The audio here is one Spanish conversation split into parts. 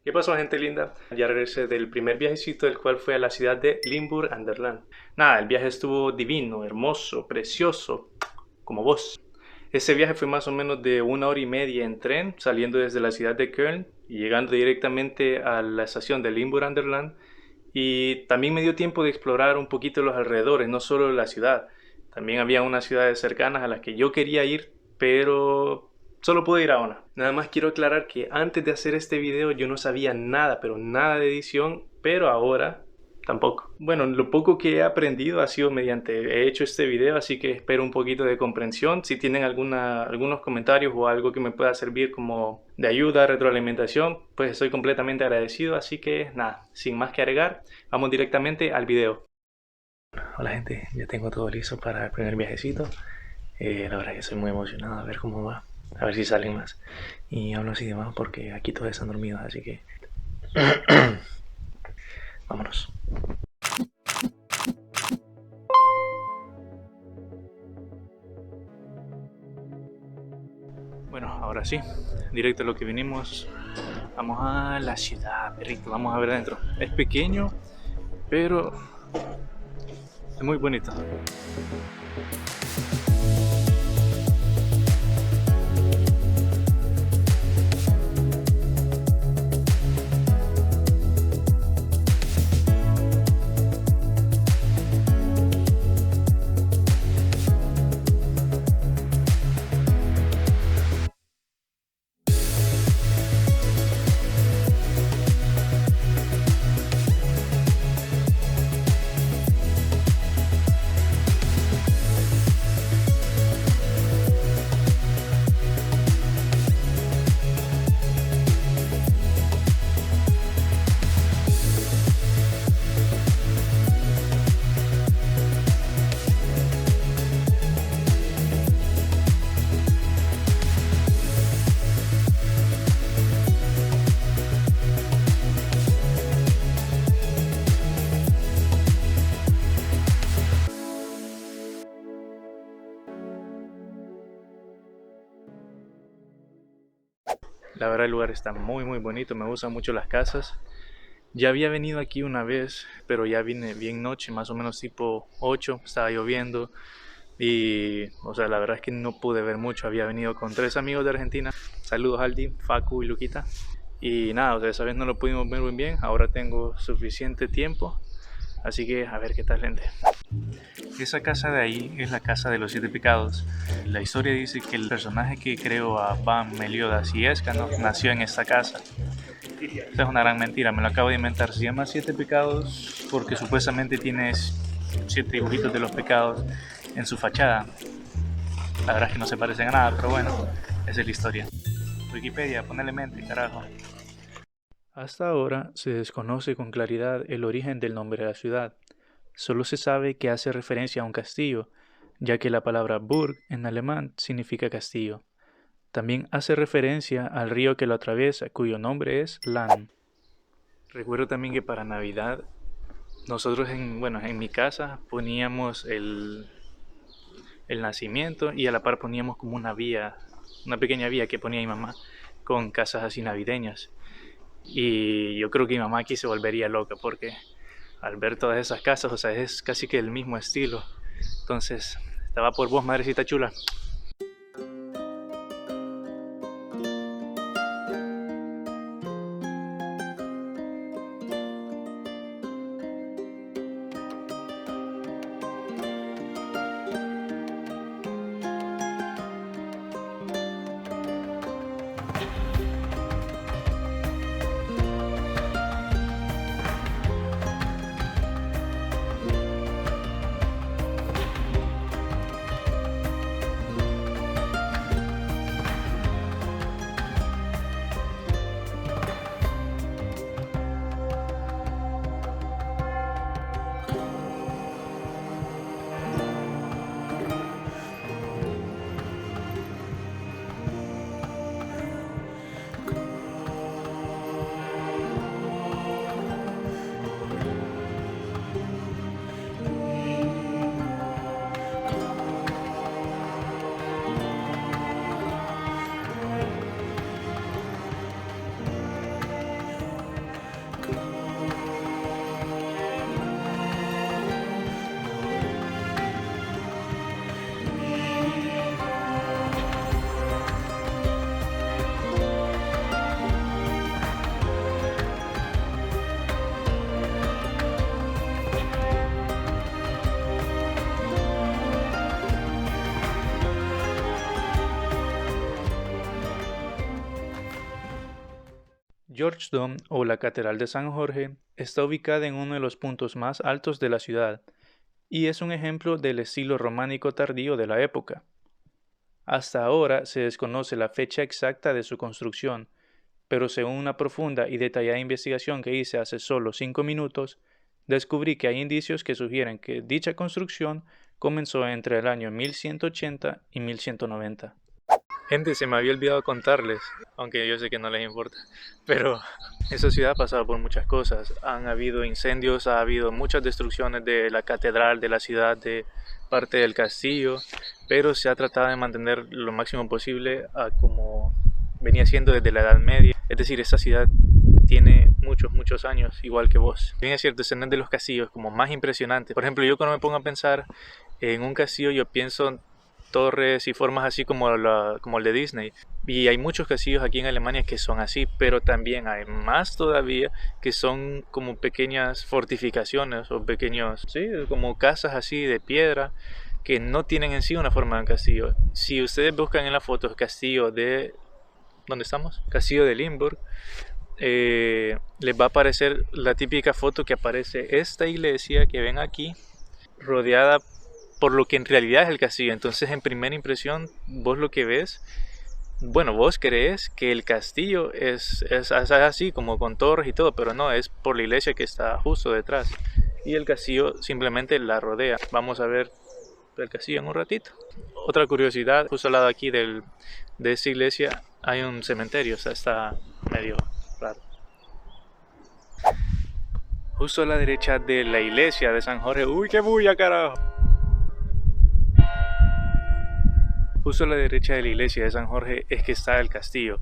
¿Qué pasó, gente linda? Ya regresé del primer viajecito, el cual fue a la ciudad de Limburg an der Land. Nada, el viaje estuvo divino, hermoso, precioso, como vos. Ese viaje fue más o menos de 1 hora y media en tren, saliendo desde la ciudad de Köln y llegando directamente a la estación de Limburg an der Land. Y también me dio tiempo de explorar un poquito los alrededores, no solo la ciudad. También había unas ciudades cercanas a las que yo quería ir, pero solo pude ir a una. Nada más quiero aclarar que antes de hacer este video yo no sabía nada, pero nada de edición, pero ahora tampoco. Bueno, lo poco que he aprendido ha sido he hecho este video, así que espero un poquito de comprensión. Si tienen algunos comentarios o algo que me pueda servir como de ayuda, retroalimentación, pues estoy completamente agradecido. Así que nada, sin más que agregar, vamos directamente al video. Hola gente, ya tengo todo listo para el primer viajecito. La verdad que estoy muy emocionado a ver cómo va, a ver si salen más. Y hablo así de más porque aquí todos están dormidos, así que vámonos. Bueno, ahora sí, directo a lo que vinimos. Vamos a la ciudad, perrito, vamos a ver adentro. Es pequeño, pero es muy bonito. La verdad el lugar está muy bonito, me gustan mucho las casas. Ya había venido aquí una vez, pero ya vine bien noche, más o menos tipo 8, estaba lloviendo y, o sea, la verdad es que no pude ver mucho. Había venido con 3 amigos de Argentina, saludos Aldi, Facu y Luquita. Y nada, o sea, esa vez no lo pudimos ver muy bien, ahora tengo suficiente tiempo, así que a ver qué tal, gente. Esa casa de ahí es la casa de los 7 pecados. La historia dice que el personaje que creó a Ban, Meliodas y Escano nació en esta casa. Esta es una gran mentira, me lo acabo de inventar. Se llama 7 pecados porque supuestamente tiene 7 dibujitos de los pecados en su fachada. La verdad es que no se parecen a nada, pero bueno, esa es la historia. Wikipedia, ponele mente, carajo. Hasta ahora se desconoce con claridad el origen del nombre de la ciudad. Solo se sabe que hace referencia a un castillo, ya que la palabra Burg en alemán significa castillo. También hace referencia al río que lo atraviesa, cuyo nombre es Lahn. Recuerdo también que para Navidad, nosotros en mi casa poníamos el nacimiento y a la par poníamos como una pequeña vía que ponía mi mamá con casas así navideñas. Y yo creo que mi mamá aquí se volvería loca porque al ver todas esas casas, o sea, es casi que el mismo estilo. Entonces, estaba por vos, madrecita chula. George Dome, o la Catedral de San Jorge, está ubicada en uno de los puntos más altos de la ciudad y es un ejemplo del estilo románico tardío de la época. Hasta ahora se desconoce la fecha exacta de su construcción, pero según una profunda y detallada investigación que hice hace solo 5 minutos, descubrí que hay indicios que sugieren que dicha construcción comenzó entre el año 1180 y 1190. Gente, se me había olvidado contarles, aunque yo sé que no les importa, pero esa ciudad ha pasado por muchas cosas. Han habido incendios, ha habido muchas destrucciones de la catedral, de la ciudad, de parte del castillo, pero se ha tratado de mantener lo máximo posible a como venía siendo desde la Edad Media. Es decir, esta ciudad tiene muchos años, igual que vos. Bien es cierto, escenas de los castillos como más impresionantes. Por ejemplo, yo cuando me pongo a pensar en un castillo, yo pienso torres y formas así como el de Disney. Y hay muchos castillos aquí en Alemania que son así, pero también hay más todavía que son como pequeñas fortificaciones o pequeños, sí, como casas así de piedra que no tienen en sí una forma de un castillo. Si ustedes buscan en las fotos castillo de... ¿Dónde estamos? Castillo de Limburg. Les va a aparecer la típica foto que aparece esta iglesia que ven aquí, rodeada por lo que en realidad es el castillo. Entonces, en primera impresión, vos lo que ves, bueno, vos crees que el castillo es así, como con torres y todo, pero no, es por la iglesia que está justo detrás. Y el castillo simplemente la rodea. Vamos a ver el castillo en un ratito. Otra curiosidad, justo al lado aquí de esta iglesia hay un cementerio, o sea, está medio raro. Justo a la derecha de la iglesia de San Jorge, ¡uy, qué bulla, carajo! Justo a la derecha de la iglesia de San Jorge es que está el castillo.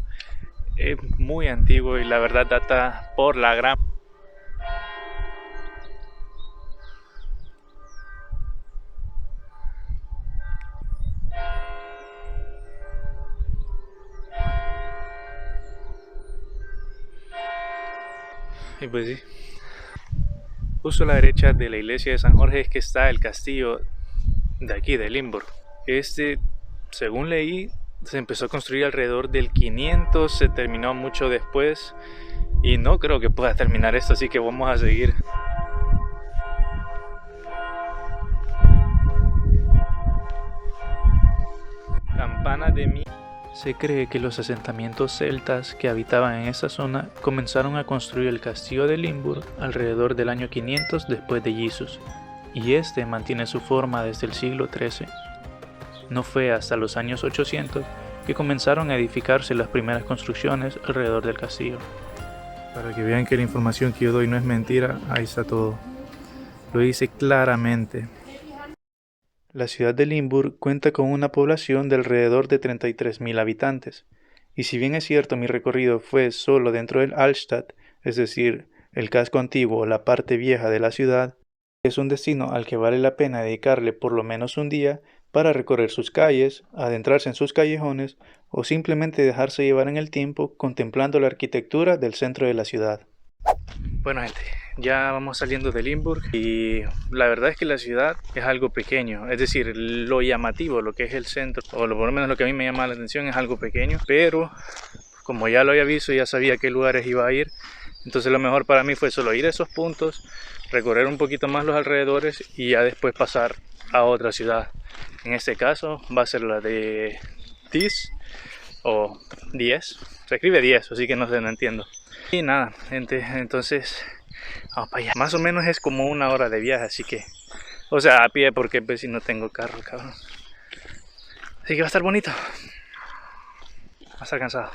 Es muy antiguo y la verdad data por la gran... Y pues sí. Justo a la derecha de la iglesia de San Jorge es que está el castillo de aquí, de Limburg. Según leí, se empezó a construir alrededor del 500, se terminó mucho después y no creo que pueda terminar esto, así que vamos a seguir. Campana de mi... Se cree que los asentamientos celtas que habitaban en esta zona comenzaron a construir el castillo de Limburg alrededor del año 500 después de Jesús, y este mantiene su forma desde el siglo XIII. No fue hasta los años 800 que comenzaron a edificarse las primeras construcciones alrededor del castillo. Para que vean que la información que yo doy no es mentira, ahí está todo. Lo dice claramente. La ciudad de Limburg cuenta con una población de alrededor de 33.000 habitantes, y si bien es cierto mi recorrido fue solo dentro del Altstadt, es decir, el casco antiguo o la parte vieja de la ciudad, es un destino al que vale la pena dedicarle por lo menos un día para recorrer sus calles, adentrarse en sus callejones o simplemente dejarse llevar en el tiempo contemplando la arquitectura del centro de la ciudad. Bueno, gente, ya vamos saliendo de Limburg y la verdad es que la ciudad es algo pequeño, es decir, lo llamativo, lo que es el centro, o por lo menos lo que a mí me llama la atención es algo pequeño, pero como ya lo había visto, ya sabía a qué lugares iba a ir, entonces lo mejor para mí fue solo ir a esos puntos, recorrer un poquito más los alrededores y ya después pasar a otra ciudad. En este caso va a ser la de Diez o 10, se escribe 10, así que no sé, no entiendo. Y nada, gente, entonces vamos para allá. Más o menos es como 1 hora de viaje, así que, o sea, a pie porque pues si no tengo carro, cabrón. Así que va a estar bonito. Va a estar cansado.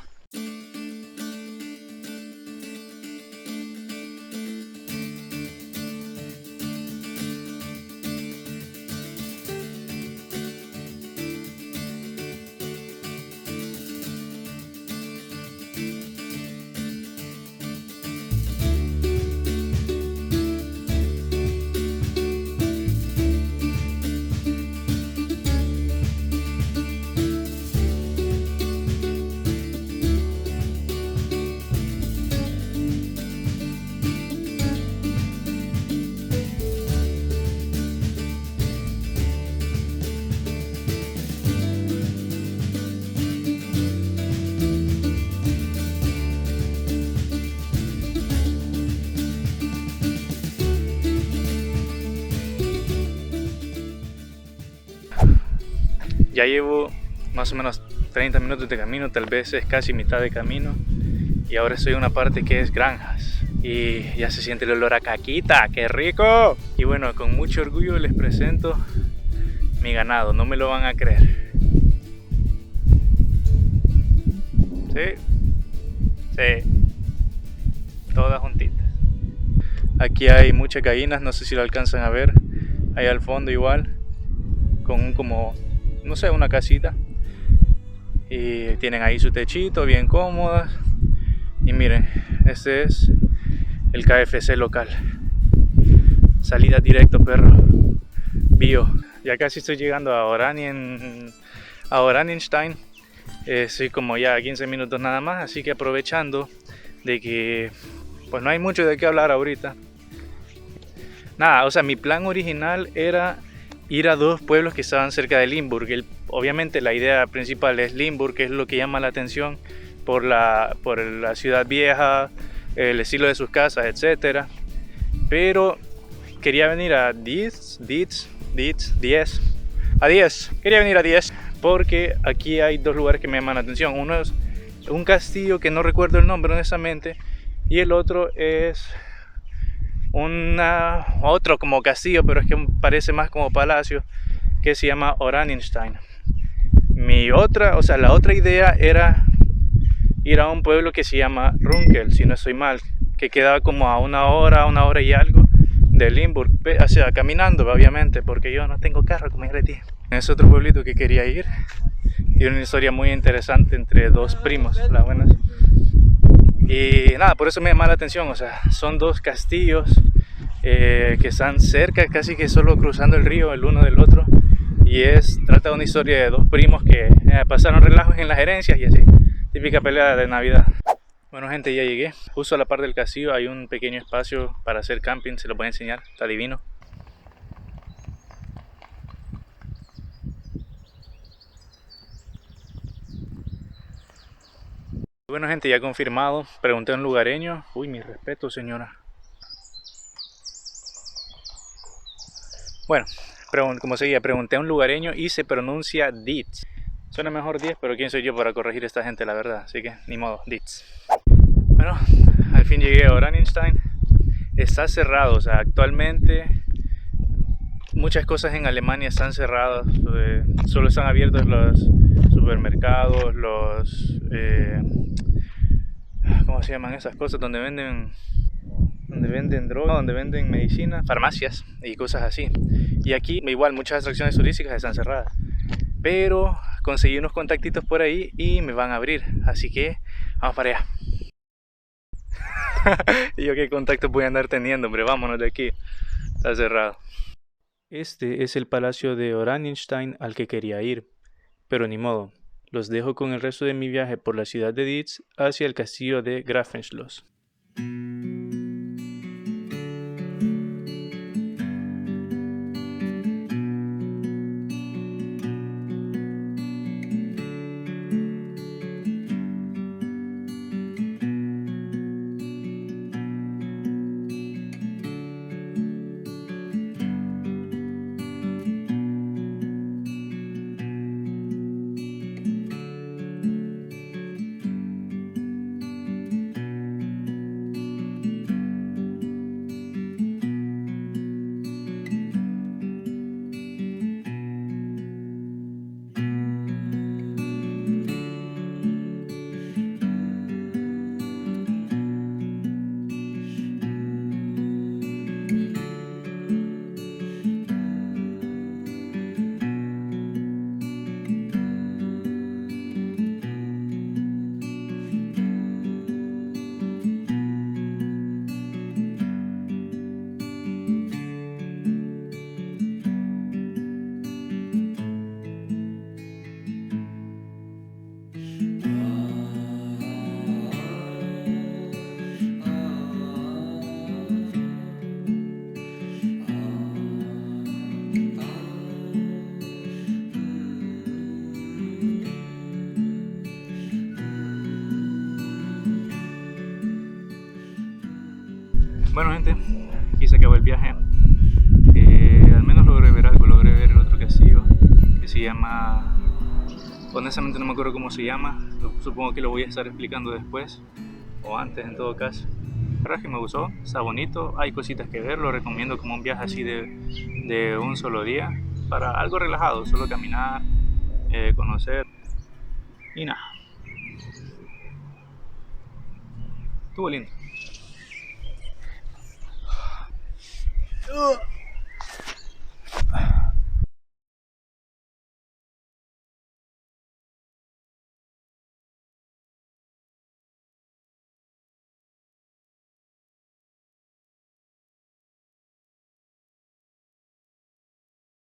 Ya llevo más o menos 30 minutos de camino, tal vez es casi mitad de camino. Y ahora estoy en una parte que es granjas. Y ya se siente el olor a caquita, ¡qué rico! Y bueno, con mucho orgullo les presento mi ganado, no me lo van a creer. Sí, todas juntitas. Aquí hay muchas gallinas, no sé si lo alcanzan a ver. Ahí al fondo igual, con como, no sé, una casita. Y tienen ahí su techito, bien cómodas. Y miren, este es el KFC local. Salida directo, perro. Bio. Ya casi estoy llegando a Oranienstein. Estoy como ya a 15 minutos nada más, así que aprovechando de que pues no hay mucho de qué hablar ahorita. Nada, o sea, mi plan original era ir a dos pueblos que estaban cerca de Limburg. Obviamente la idea principal es Limburg, que es lo que llama la atención por la ciudad vieja, el estilo de sus casas, etc. Pero quería venir a Diez. Quería venir a Diez porque aquí hay dos lugares que me llaman la atención. Uno es un castillo que no recuerdo el nombre honestamente, y el otro es otro como castillo, pero es que parece más como palacio, que se llama Oranienstein. La otra idea era ir a un pueblo que se llama Runkel, si no estoy mal, que quedaba como a una hora y algo de Limburg, o sea, caminando obviamente, porque yo no tengo carro como ya les dije. Es otro pueblito que quería ir. Tiene una historia muy interesante entre dos primos, las buenas. Y nada, por eso me llama la atención, o sea, son dos castillos que están cerca, casi que solo cruzando el río el uno del otro. Y trata de una historia de dos primos que pasaron relajos en las herencias y así. Típica pelea de Navidad. Bueno gente, ya llegué. Justo a la parte del castillo hay un pequeño espacio para hacer camping, se lo voy a enseñar, está divino. Bueno gente, ya confirmado, pregunté a un lugareño. Uy, mi respeto señora. Bueno, como seguía, pregunté a un lugareño y se pronuncia Dietz. Suena mejor 10, pero quién soy yo para corregir a esta gente, la verdad. Así que, ni modo, Dietz. Bueno, al fin llegué a Oranienstein. Está cerrado, o sea, actualmente muchas cosas en Alemania están cerradas. Solo están abiertos los supermercados, ¿cómo se llaman esas cosas? Donde venden droga, donde venden medicina, farmacias y cosas así. Y aquí igual muchas atracciones turísticas están cerradas, pero conseguí unos contactitos por ahí y me van a abrir, así que vamos para allá. Y yo qué contactos voy a andar teniendo, hombre, vámonos de aquí, está cerrado. Este es el palacio de Oranienstein al que quería ir, pero ni modo, los dejo con el resto de mi viaje por la ciudad de Dietz hacia el castillo de Grafenschloss. Bueno gente, aquí se acabó el viaje. Al menos logré ver algo, logré ver el otro castillo que se llama Honestamente no me acuerdo cómo se llama, supongo que lo voy a estar explicando después, o antes en todo caso. La verdad es que me gustó, está bonito, hay cositas que ver, lo recomiendo como un viaje así de un solo día, para algo relajado, solo caminar, conocer y nada. Estuvo lindo.